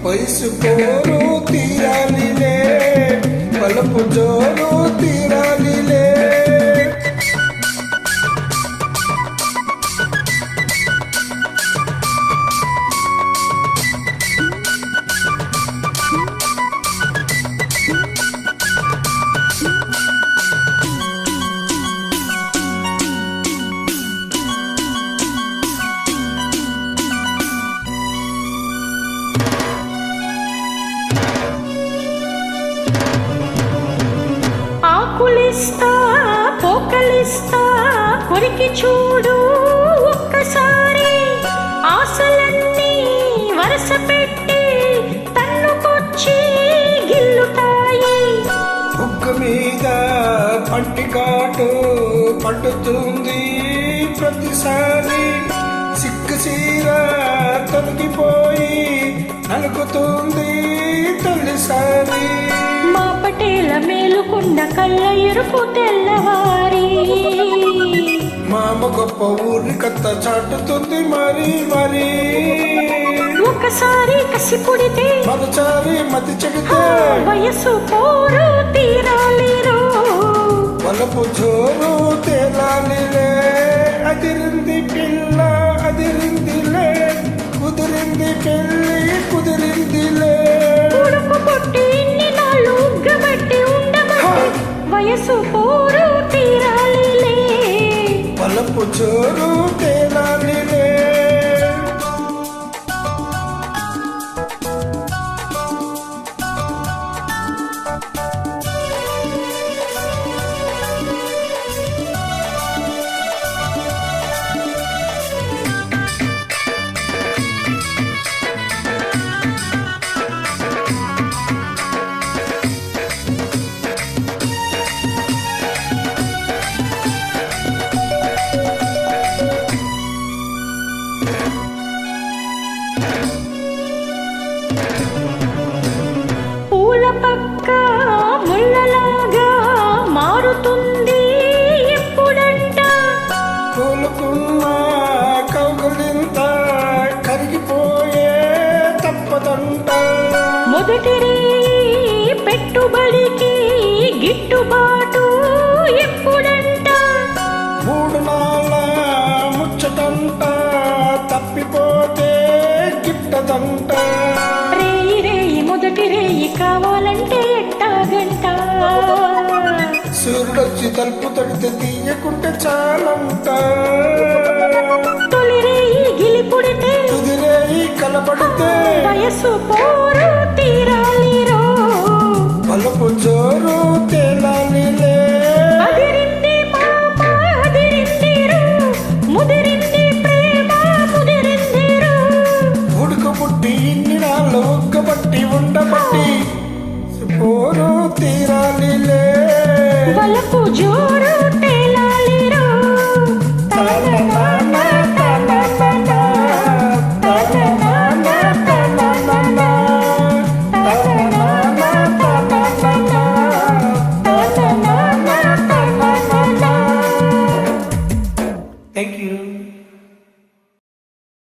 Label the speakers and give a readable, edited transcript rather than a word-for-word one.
Speaker 1: వయసుకోరు తీరాలిలే బలపు జోరు తీరాలిలే
Speaker 2: ఆకులిస్తా పోకలిస్తా కొరికి చూడు ఒక్కసారి ఆశలన్నీ వరస పెట్టి తన్నుకొచ్చి గిల్లుతాయి
Speaker 1: బుగ్గ మీద పంటికాటు పట్టుతుంది ప్రతిసారి సిక్కు చీర తొలగిపోయి నలుగుతుంది తొలిసారి
Speaker 2: మా పటేల మేలుకున్న కళ్ళ ఎరుపు తెల్లవారి
Speaker 1: మామ గొప్ప ఊరి కథ చాటుతుంది మరి మరి
Speaker 2: ఒకసారి కసి పుడితే
Speaker 1: మరచారి మతి చెడితే
Speaker 2: వయసు పోరు తీరాలిరో
Speaker 1: వలపు జోరు తేలాలిలే అదిరింది పిల్ల అదిరిందిలే కుదిరింది పెళ్ళి కుదిరిందిలే
Speaker 2: ఉడుకు పుట్టి ఇన్ని నాళ్ళు ఉగ్గబట్టి ఉండబట్టి వయసు పోరు తీరాలిలే
Speaker 1: వలపు జోరు తేలాలిలే
Speaker 2: పూల పక్క ముళ్ళలాగా మారుతుంది ఎప్పుడంట
Speaker 1: కోలుకున్న కౌగులింత కరిగిపోయే తప్పదంట
Speaker 2: మొదటి పెట్టుబడికి గిట్టుబాటు ఎప్పుడంట
Speaker 1: మూడు నాళ్ళ ముచ్చటంట తప్పిపోతే గిట్టదంట
Speaker 2: రేయి రేయి మొదటి రేయి కావాలంటే ఎట్టాగంట
Speaker 1: సూర్యుడొచ్చి తలుపు తడితే తీయకుంటే చాలంట
Speaker 2: తొలి రేయి గిలిపుడితే
Speaker 1: తుది రేయి కలపడితే
Speaker 2: వయసు పోరు తీరాలిరో
Speaker 1: వలపు జోరు తేలాలిలే
Speaker 2: అదిరింది పాప అదిరిందిరో ముదిరింది ప్రేమ ముదిరిందిరో
Speaker 1: ఉడుకు పుట్టి ఇన్ని నాళ్ళు ఉగ్గబట్టి ఉండబట్టి పోరు తీరాలిలే
Speaker 2: వలపు జో